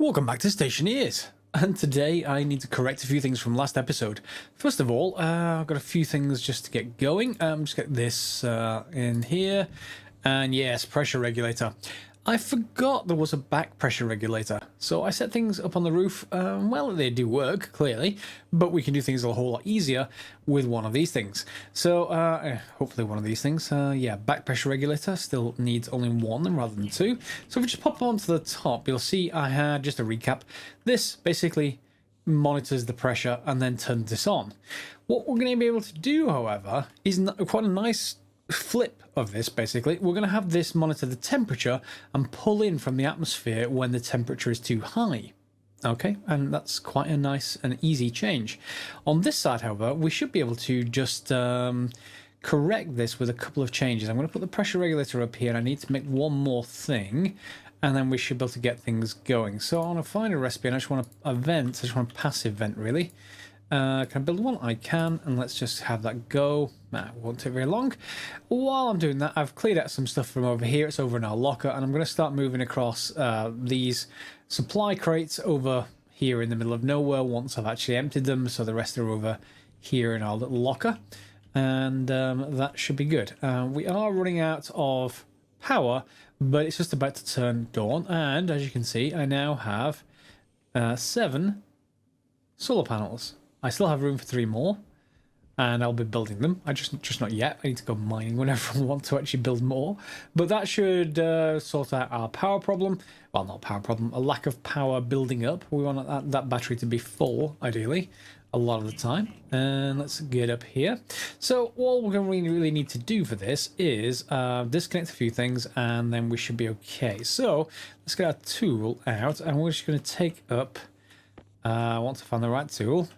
Welcome back to Stationeers, and today I need to correct a few things from last episode. First of all, I've got a few things just to get going. Just get this in here, and yes, pressure regulator. I forgot there was a back pressure regulator, so I set things up on the roof. Well, they do work, clearly, but we can do things a whole lot easier with one of these things. So, hopefully one of these things. Yeah, back pressure regulator still needs only one rather than two. So if we just pop onto the top, you'll see I had, just a recap, this basically monitors the pressure and then turns this on. What we're going to be able to do, however, is quite a nice flip of this. Basically, we're going to have this monitor the temperature and pull in from the atmosphere when the temperature is too high. Okay, and that's quite a nice and easy change. On this side, however, we should be able to just correct this with a couple of changes. I'm going to put the pressure regulator up here, and I need to make one more thing, and then we should be able to get things going. So I want to find a recipe, and I just want a vent. I just want a passive vent, really. Can I build one? I can, and let's just have that go. Nah, it won't take very long. While I'm doing that, I've cleared out some stuff from over here. It's over in our locker, and I'm going to start moving across these supply crates over here in the middle of nowhere once I've actually emptied them, so the rest are over here in our little locker, and that should be good. We are running out of power, but it's just about to turn dawn, and as you can see, I now have 7 solar panels. I still have room for 3 more, and I'll be building them. I just not yet. I need to go mining whenever I want to actually build more. But that should sort out our power problem. Well, not power problem, a lack of power building up. We want that battery to be full, ideally, a lot of the time. And let's get up here. So all we're going to really need to do for this is disconnect a few things, and then we should be okay. So let's get our tool out, and we're just going to take up... I want to find the right tool.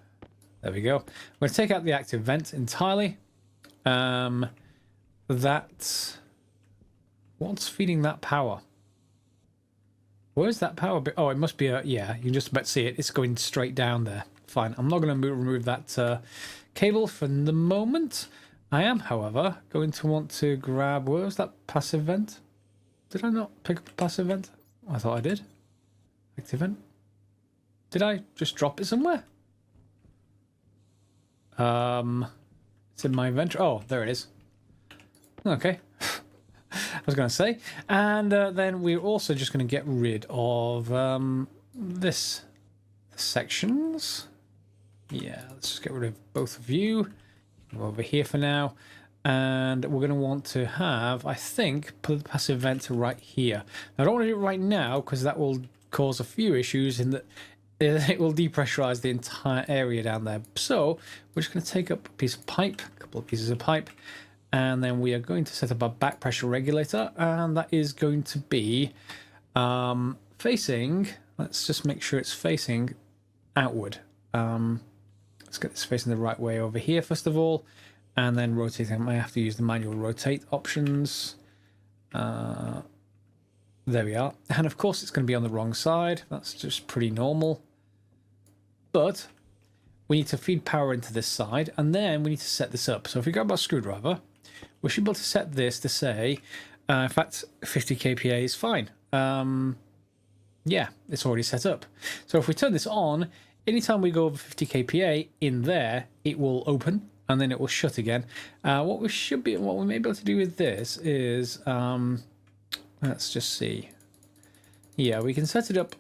There we go. I'm going to take out the active vent entirely. What's feeding that power? Where's that power bit? Oh, it must be a... Yeah, you can just about see it. It's going straight down there. Fine. I'm not going to remove that cable for the moment. I am, however, going to want to grab... Where was that passive vent? Did I not pick up the passive vent? I thought I did. Active vent. Did I just drop it somewhere? It's in my inventory. Oh, there it is. Okay. I was going to say. And then we're also just going to get rid of the sections. Yeah, let's just get rid of both of you. Go over here for now. And we're going to want to have, I think, put the passive vent right here. Now, I don't want to do it right now because that will cause a few issues in that it will depressurize the entire area down there. So we're just going to take up a piece of pipe, a couple of pieces of pipe, and then we are going to set up our back pressure regulator, and that is going to be facing, let's just make sure it's facing outward. Let's get this facing the right way over here first of all, and then rotating. I might have to use the manual rotate options. There we are. And of course it's going to be on the wrong side. That's just pretty normal. But we need to feed power into this side, and then we need to set this up. So if we grab our screwdriver, we should be able to set this to say, in fact, 50 kPa is fine. Yeah, it's already set up. So if we turn this on, anytime we go over 50 kPa in there, it will open, and then it will shut again. What we may be able to do with this is... let's just see. Yeah, we can set it up.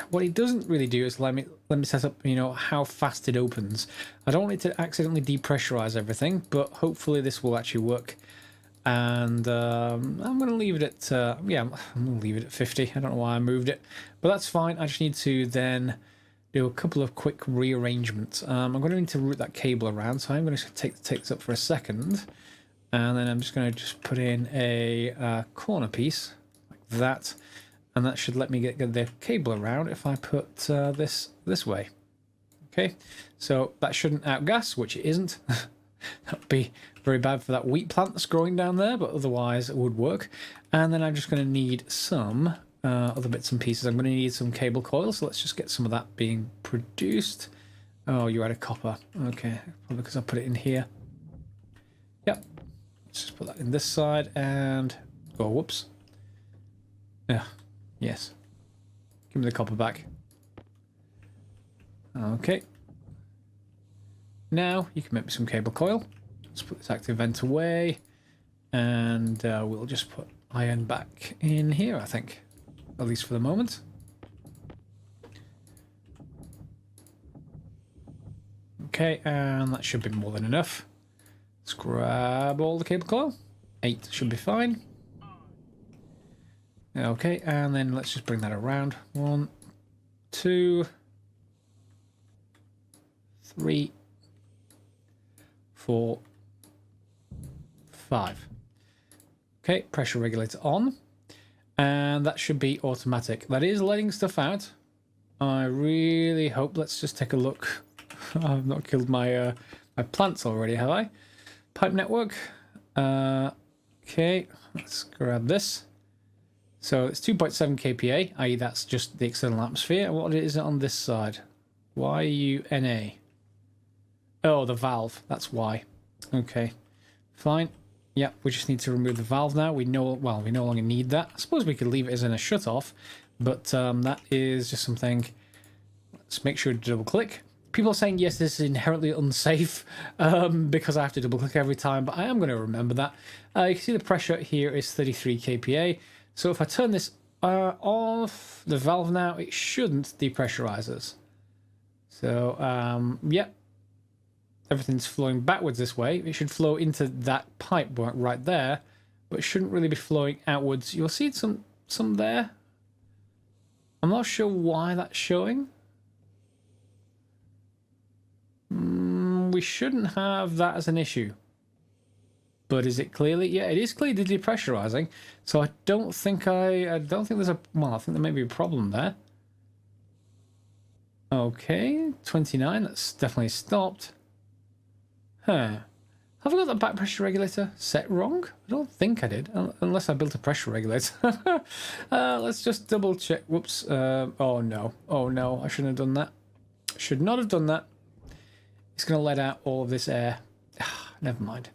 What it doesn't really do is let me set up, you know, how fast it opens. I don't want it to accidentally depressurize everything, but hopefully this will actually work. And I'm going to leave it at, yeah, I'm going to leave it at 50. I don't know why I moved it, but that's fine. I just need to then do a couple of quick rearrangements. I'm going to need to route that cable around, so I'm going to take this up for a second. And then I'm just going to put in a corner piece like that, and that should let me get the cable around if I put this way. Okay, so that shouldn't outgas, which it isn't. That would be very bad for that wheat plant that's growing down there, but otherwise it would work. And then I'm just going to need some other bits and pieces. I'm going to need some cable coils, so let's just get some of that being produced. Oh, you're out of copper. Okay, probably because I put it in here. Yep. Let's just put that in this side and... Oh, whoops. Yeah. Yes. Give me the copper back. Okay. Now you can make me some cable coil. Let's put this active vent away. And we'll just put iron back in here, I think. At least for the moment. Okay, and that should be more than enough. Let's grab all the cable coil. 8 should be fine. Okay, and then let's just bring that around. 1, 2, 3, 4, 5. Okay, pressure regulator on. And that should be automatic. That is letting stuff out. I really hope. Let's just take a look. I've not killed my my plants already, have I? Pipe network. Okay, let's grab this. So it's 2.7 kPa, i.e. that's just the external atmosphere. And what is it on this side? YUNA. Oh, the valve. That's why. Okay, fine. Yeah, we just need to remove the valve now. We no longer need that. I suppose we could leave it as in a shut-off, but that is just something. Let's make sure to double-click. People are saying, yes, this is inherently unsafe because I have to double-click every time, but I am going to remember that. You can see the pressure here is 33 kPa. So if I turn this off, the valve now, it shouldn't depressurize us. So, yeah. Everything's flowing backwards this way. It should flow into that pipe right there, but it shouldn't really be flowing outwards. You'll see some there. I'm not sure why that's showing. We shouldn't have that as an issue. But is it clearly? Yeah, it is clearly depressurizing. So I don't think I don't think there's a, well, I think there may be a problem there. Okay, 29, that's definitely stopped. Huh. Have I got the back pressure regulator set wrong? I don't think I did, unless I built a pressure regulator. Let's just double check. Whoops. Oh no. Oh no, I shouldn't have done that. Should not have done that. It's going to let out all of this air. Never mind.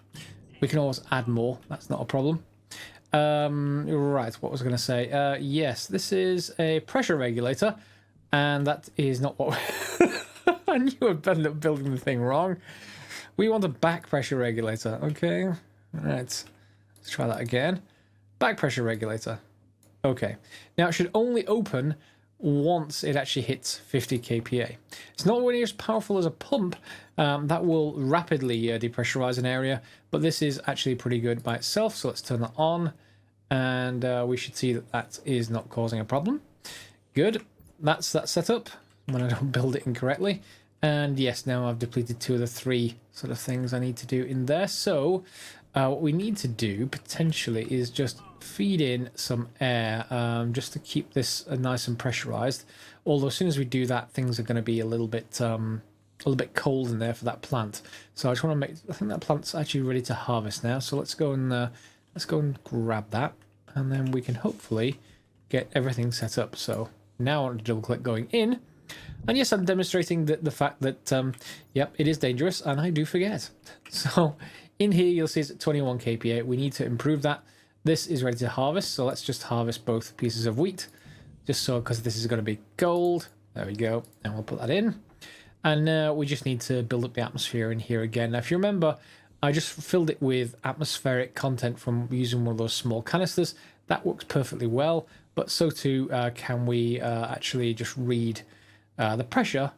We can always add more. That's not a problem. Right, what was I going to say? Yes, this is a pressure regulator, and that is not what... I knew I'd ended up building the thing wrong. We want a back pressure regulator, okay? All right, let's try that again. Back pressure regulator. Okay. Now, it should only open once it actually hits 50 kPa. It's not nearly as powerful as a pump. That will rapidly depressurize an area, but this is actually pretty good by itself, so let's turn that on, and we should see that that is not causing a problem. Good. That's that setup when I don't build it incorrectly. And yes, now I've depleted 2 of the 3 sort of things I need to do in there. So what we need to do potentially is just feed in some air just to keep this nice and pressurized. Although as soon as we do that, things are going to be a little bit cold in there for that plant. So I just want to make. I think that plant's actually ready to harvest now. So let's go and grab that, and then we can hopefully get everything set up. So now I want to double click going in. And yes, I'm demonstrating the fact that, yep, it is dangerous, and I do forget. So in here, you'll see it's at 21 kPa. We need to improve that. This is ready to harvest, so let's just harvest both pieces of wheat, just so, because this is going to be gold. There we go, and we'll put that in. And we just need to build up the atmosphere in here again. Now, if you remember, I just filled it with atmospheric content from using one of those small canisters. That works perfectly well, but so too can we actually just read the pressure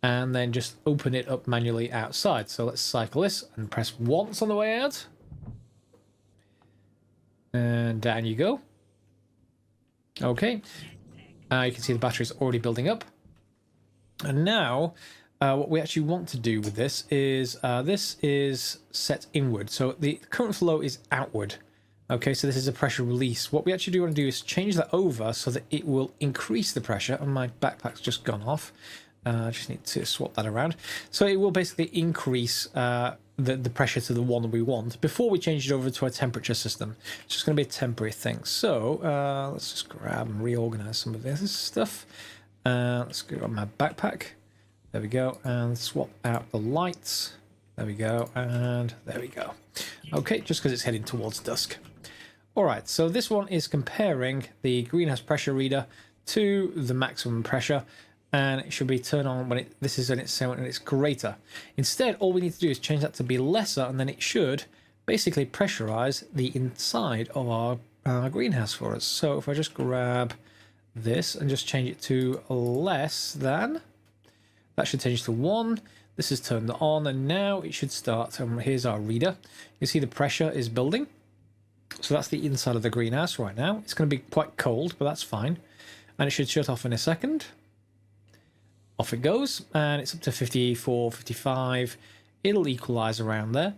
and then just open it up manually outside. So let's cycle this and press once on the way out. And down you go. Okay. You can see the battery's already building up. And now what we actually want to do with this is set inward. So the current flow is outward. Okay, so this is a pressure release. What we actually do want to do is change that over so that it will increase the pressure. And my backpack's just gone off. I just need to swap that around. So it will basically increase the pressure to the one we want before we change it over to a temperature system. It's just going to be a temporary thing. So let's just grab and reorganize some of this stuff. Let's go on my backpack. There we go. And swap out the lights. There we go. And there we go. Okay, just because it's heading towards dusk. All right, so this one is comparing the greenhouse pressure reader to the maximum pressure. and it should be turned on when this is when it's greater. Instead, all we need to do is change that to be lesser, and then it should basically pressurize the inside of our greenhouse for us. So if I just grab this and just change it to less than, that should change to 1. This is turned on, and now it should start. Here's our reader. You see the pressure is building. So that's the inside of the greenhouse right now. It's going to be quite cold, but that's fine. And it should shut off in a second. Off it goes, and it's up to 54, 55. It'll equalize around there.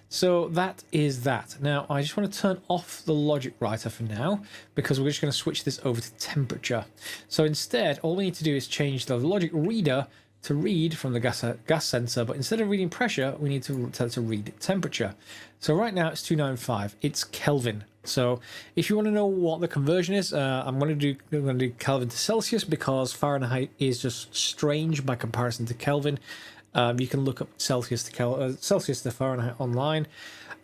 So that is that. Now, I just want to turn off the logic writer for now, because we're just going to switch this over to temperature. So instead, all we need to do is change the logic reader to read from the gas sensor, but instead of reading pressure, we need to tell it to read temperature. So right now it's 295. It's Kelvin. So if you want to know what the conversion is, I'm going to do Kelvin to Celsius, because Fahrenheit is just strange by comparison to Kelvin. You can look up Celsius to Fahrenheit online,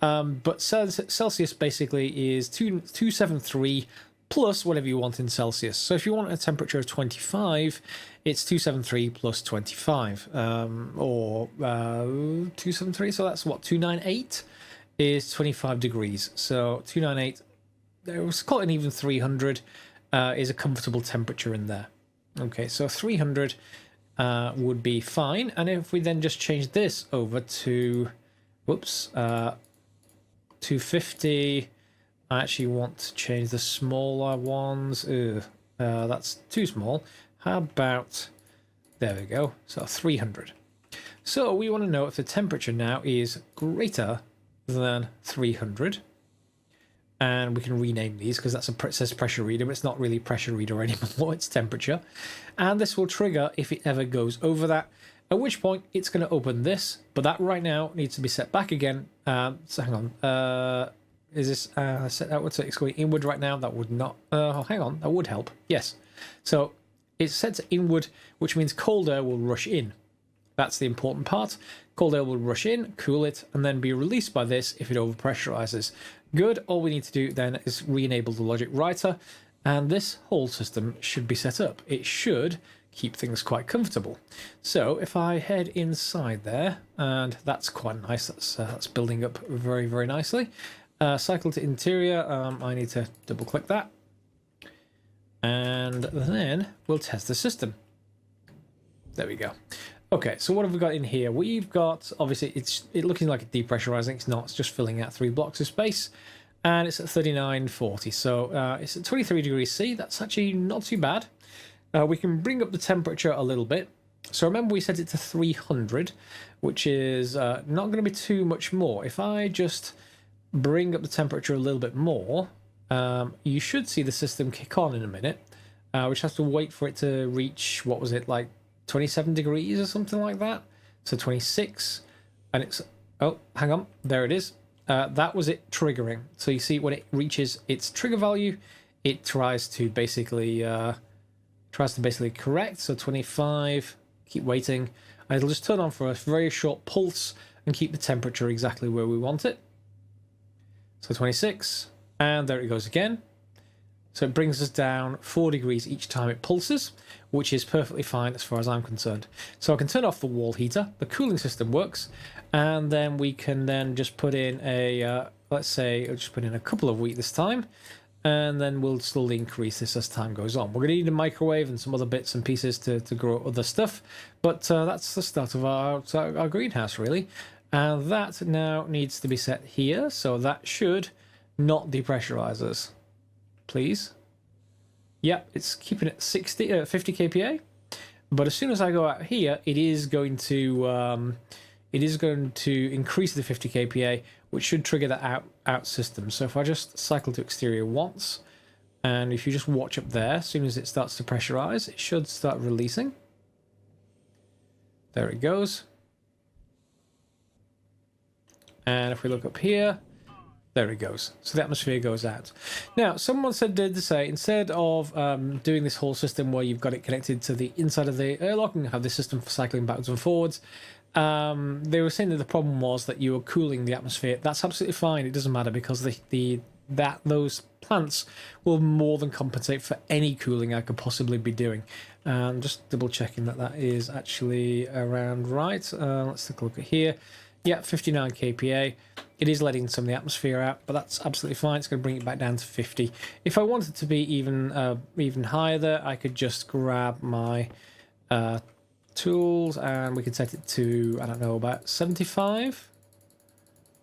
but Celsius basically is 273 plus whatever you want in Celsius. So if you want a temperature of 25, it's 273 plus 25, or 273. So that's what, 298 is 25 degrees. So 298, let's call it an even 300, is a comfortable temperature in there. Okay, so 300 would be fine. And if we then just change this over to, whoops, 250, I actually want to change the smaller ones. That's too small. How about, there we go, so 300. So we want to know if the temperature now is greater than 300. And we can rename these, because it says pressure reader, but it's not really pressure reader anymore, it's temperature. And this will trigger if it ever goes over that, at which point it's going to open this, but that right now needs to be set back again. So hang on, is this set outward, so it's going inward right now? That would not, hang on, that would help, yes. So it's set to inward, which means cold air will rush in. That's the important part. Cold air will rush in, cool it, and then be released by this if it overpressurizes. Good. All we need to do then is re-enable the logic writer, and this whole system should be set up. It should keep things quite comfortable. So if I head inside there, and that's quite nice. That's building up very, very nicely. Cycle to interior. I need to double click that, and then we'll test the system. There we go. Okay, so what have we got in here? We've got, obviously, it's looking like it's depressurizing. It's not. It's just filling out 3 blocks of space, and it's at 3940. So it's at 23 degrees C. That's actually not too bad. We can bring up the temperature a little bit. So remember, we set it to 300, which is not going to be too much more. If I just bring up the temperature a little bit more, you should see the system kick on in a minute. We just have to wait for it to reach, what was it, like 27 degrees or something like that. So 26, and it's, oh, hang on, there it is. That was it triggering. So you see when it reaches its trigger value, it tries to basically correct. So 25, keep waiting, and it'll just turn on for a very short pulse and keep the temperature exactly where we want it. So 26, and there it goes again. So it brings us down 4 degrees each time it pulses, which is perfectly fine as far as I'm concerned. So I can turn off the wall heater, the cooling system works, and then we can then just put in a, let's say, I'll just put in a couple of wheat this time, and then we'll slowly increase this as time goes on. We're going to need a microwave and some other bits and pieces to grow other stuff, but that's the start of our greenhouse, really. And that now needs to be set here, so that should not depressurize us. Please. Yep, it's keeping it 50 kPa, but as soon as I go out here, it is going to increase the 50 kPa, which should trigger that out system. So if I just cycle to exterior once, and if you just watch up there, as soon as it starts to pressurize, it should start releasing. There it goes. And if we look up here, there it goes. So the atmosphere goes out. Now, someone did say, instead of doing this whole system where you've got it connected to the inside of the airlock and have this system for cycling backwards and forwards, they were saying that the problem was that you were cooling the atmosphere. That's absolutely fine. It doesn't matter, because the those plants will more than compensate for any cooling I could possibly be doing. Just double checking that is actually around right. Let's take a look at here. Yeah, 59 kPa. It is letting some of the atmosphere out, but that's absolutely fine. It's going to bring it back down to 50. If I wanted to be even higher there, I could just grab my tools and we could set it to, I don't know, about 75.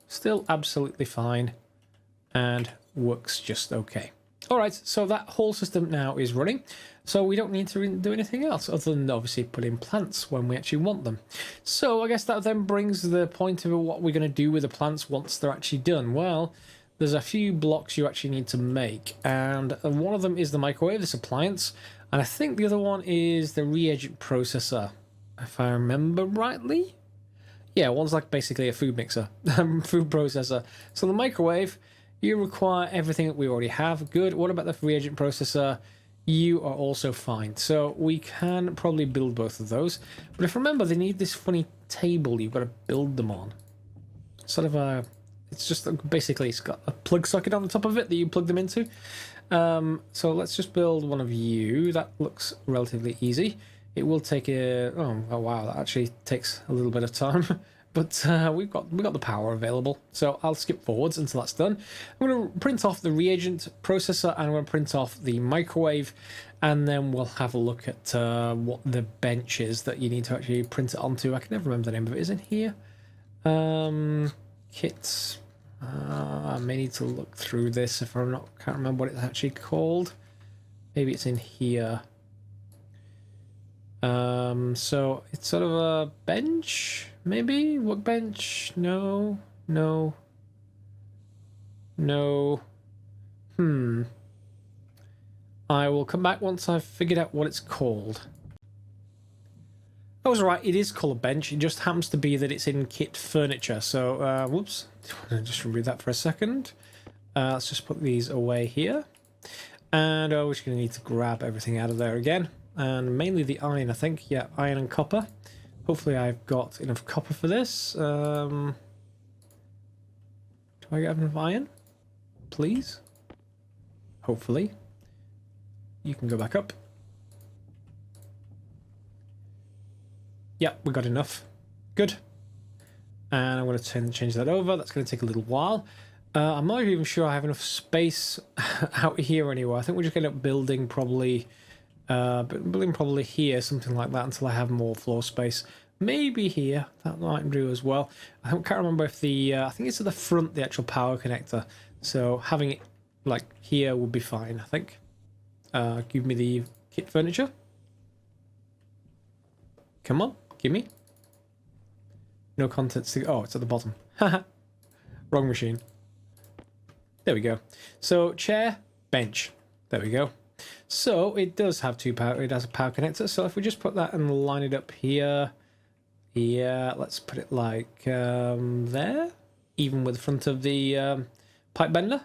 Still absolutely fine and works just okay. All right, so that whole system now is running, so we don't need to do anything else other than obviously put in plants when we actually want them. So I guess that then brings the point of what we're going to do with the plants once they're actually done. Well, there's a few blocks you actually need to make, and one of them is the microwave, this appliance, and I think the other one is the reagent processor, if I remember rightly. Yeah, one's like basically a food mixer, food processor. So the microwave, you require everything that we already have. Good. What about the reagent processor? You are also fine. So we can probably build both of those. But if you remember, they need this funny table you've got to build them on. Sort of a... It's just basically it's got a plug socket on the top of it that you plug them into. So let's just build one of you. That looks relatively easy. It will take a... Oh wow, that actually takes a little bit of time. But we've got the power available, so I'll skip forwards until that's done. I'm going to print off the reagent processor and I'm going to print off the microwave, and then we'll have a look at what the bench is that you need to actually print it onto. I can never remember the name of it. Is it here? Kits. I may need to look through this if I'm not. Can't remember what it's actually called. Maybe it's in here. So it's sort of a bench, maybe? Workbench? No. I will come back once I've figured out what it's called. I was right, it is called a bench. It just happens to be that it's in kit furniture. So, whoops. Just remove that for a second. Let's just put these away here. And we're just going to need to grab everything out of there again. And mainly the iron, I think. Yeah, iron and copper. Hopefully I've got enough copper for this. Do I get enough iron? Please? Hopefully. You can go back up. Yeah, we got enough. Good. And I'm going to change that over. That's going to take a little while. I'm not even sure I have enough space out here anywhere. I think we're just going to end up building probably here, something like that, until I have more floor space. Maybe here, that might do as well. I can't remember if I think it's at the front, the actual power connector. So having it like here would be fine, I think. Give me the kit furniture. Come on, give me. No contents to... Oh, it's at the bottom. Haha. Wrong machine. There we go. So chair, bench. There we go. So it does have it has a power connector. So if we just put that and line it up here, yeah, let's put it like there, even with the front of the pipe bender,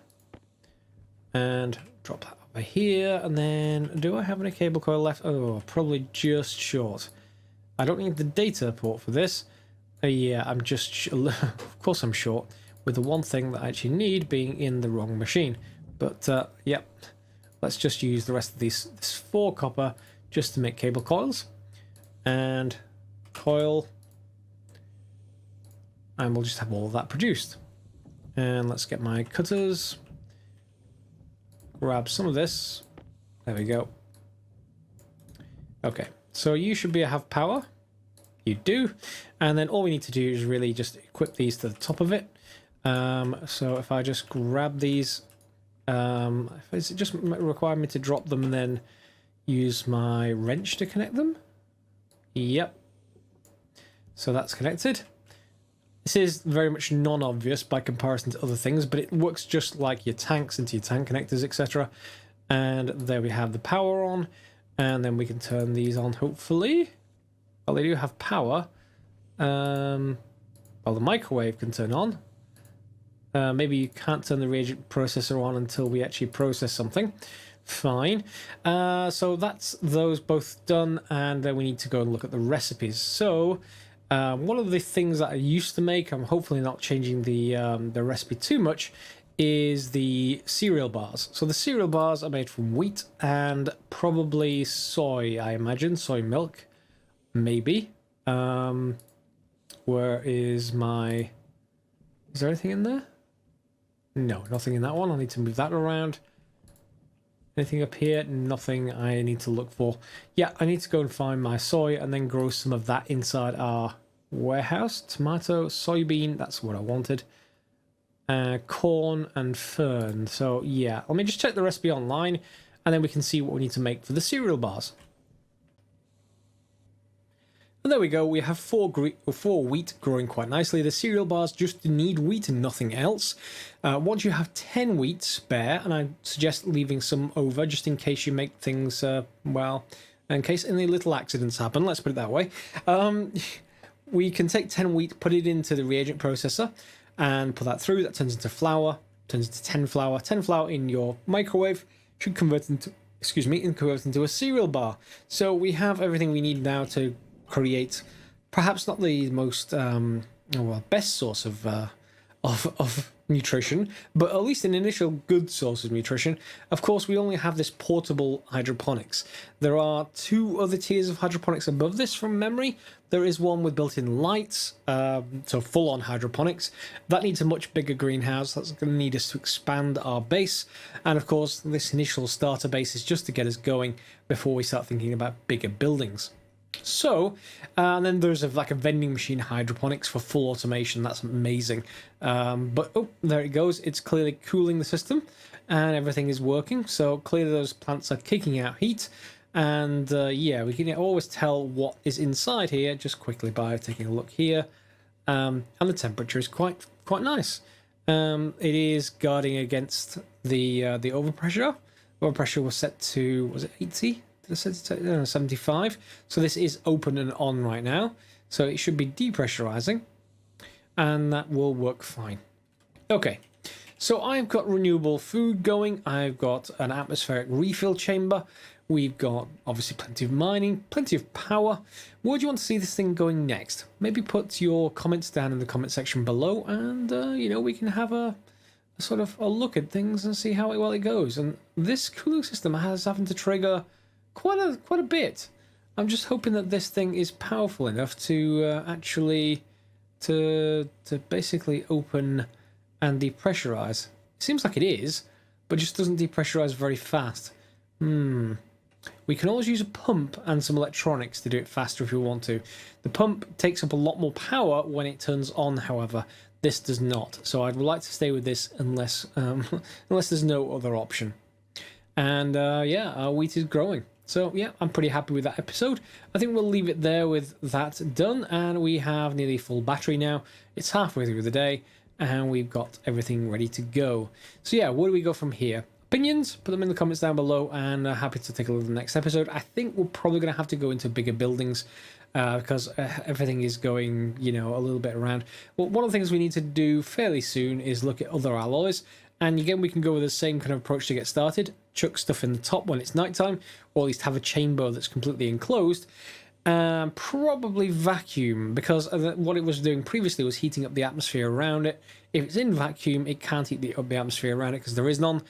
and drop that over here. And then, do I have any cable coil left? Oh, probably just short. I don't need the data port for this. Yeah, I'm just of course I'm short, with the one thing that I actually need being in the wrong machine. But yep. Let's just use the rest of this 4 copper just to make cable coils. And coil. And we'll just have all of that produced. And let's get my cutters. Grab some of this. There we go. Okay, so you should have power. You do. And then all we need to do is really just equip these to the top of it. So if I just grab these... Does it just require me to drop them and then use my wrench to connect them? Yep. So that's connected. This is very much non-obvious by comparison to other things, but it works just like your tanks into your tank connectors, etc. And there we have the power on, and then we can turn these on, hopefully. Well, they do have power. Well, the microwave can turn on. Maybe you can't turn the reagent processor on until we actually process something. Fine. So that's those both done, and then we need to go and look at the recipes. So one of the things that I used to make, I'm hopefully not changing the recipe too much, is the cereal bars. So the cereal bars are made from wheat and probably soy, I imagine. Soy milk, maybe. Where is my... Is there anything in there? No, nothing in that one. I'll need to move that around. Anything up here? Nothing I need to look for. Yeah, I need to go and find my soy and then grow some of that inside our warehouse. Tomato, soybean, that's what I wanted. Corn and fern. So yeah, let me just check the recipe online and then we can see what we need to make for the cereal bars. And there we go, we have four wheat growing quite nicely. The cereal bars just need wheat and nothing else. Once you have 10 wheat spare, and I suggest leaving some over just in case you make things, well, in case any little accidents happen, let's put it that way. We can take 10 wheat, put it into the reagent processor, and put that through. That turns into flour, turns into 10 flour. 10 flour in your microwave should convert into, convert into a cereal bar. So we have everything we need now to create perhaps not the most well, best source of nutrition, but at least an initial good source of nutrition. Of course, we only have this portable hydroponics. There are 2 other tiers of hydroponics above this from memory. There is one with built-in lights, so full-on hydroponics. That needs a much bigger greenhouse. That's going to need us to expand our base. And of course, this initial starter base is just to get us going before we start thinking about bigger buildings. So, and then there's like a vending machine hydroponics for full automation. That's amazing. But oh, there it goes. It's clearly cooling the system and everything is working. So clearly those plants are kicking out heat. And yeah, we can always tell what is inside here just quickly by taking a look here. And the temperature is quite nice. It is guarding against the overpressure. Overpressure was set to, was it 80? 75. So this is open and on right now, so it should be depressurizing and that will work fine. Okay, so I've got renewable food going. I've got an atmospheric refill chamber. We've got obviously plenty of mining, plenty of power. Where do you want to see this thing going next? Maybe put your comments down in the comment section below, and you know, we can have a sort of a look at things and see how well it goes. And this cooling system has having to trigger quite a bit. I'm just hoping that this thing is powerful enough to actually to basically open and depressurize. It seems like it is, but just doesn't depressurize very fast. We can always use a pump and some electronics to do it faster if we want to. The pump takes up a lot more power when it turns on, however. This does not. So I'd like to stay with this unless unless there's no other option. And yeah, our wheat is growing. So yeah, I'm pretty happy with that episode. I think we'll leave it there with that done, and we have nearly full battery now. It's halfway through the day, and we've got everything ready to go. So yeah, where do we go from here? Opinions? Put them in the comments down below, and happy to take a look at the next episode. I think we're probably going to have to go into bigger buildings because everything is going, you know, a little bit around. Well, one of the things we need to do fairly soon is look at other alloys. And again, we can go with the same kind of approach to get started. Chuck stuff in the top when it's nighttime, or at least have a chamber that's completely enclosed. Probably vacuum, because what it was doing previously was heating up the atmosphere around it. If it's in vacuum, it can't heat up the atmosphere around it because there is none.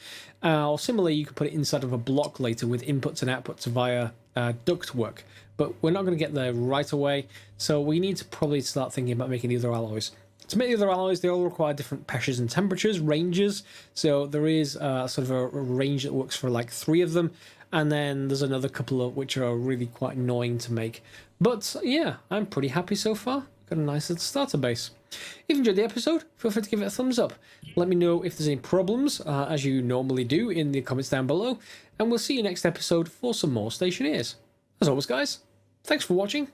Or similarly, you could put it inside of a block later with inputs and outputs via ductwork. But we're not going to get there right away, so we need to probably start thinking about making the other alloys. To make the other alloys, they all require different pressures and temperatures, ranges. So there is sort of a range that works for like 3 of them. And then there's another couple of which are really quite annoying to make. But yeah, I'm pretty happy so far. Got a nice little starter base. If you enjoyed the episode, feel free to give it a thumbs up. Let me know if there's any problems, as you normally do, in the comments down below. And we'll see you next episode for some more Stationeers. As always, guys, thanks for watching,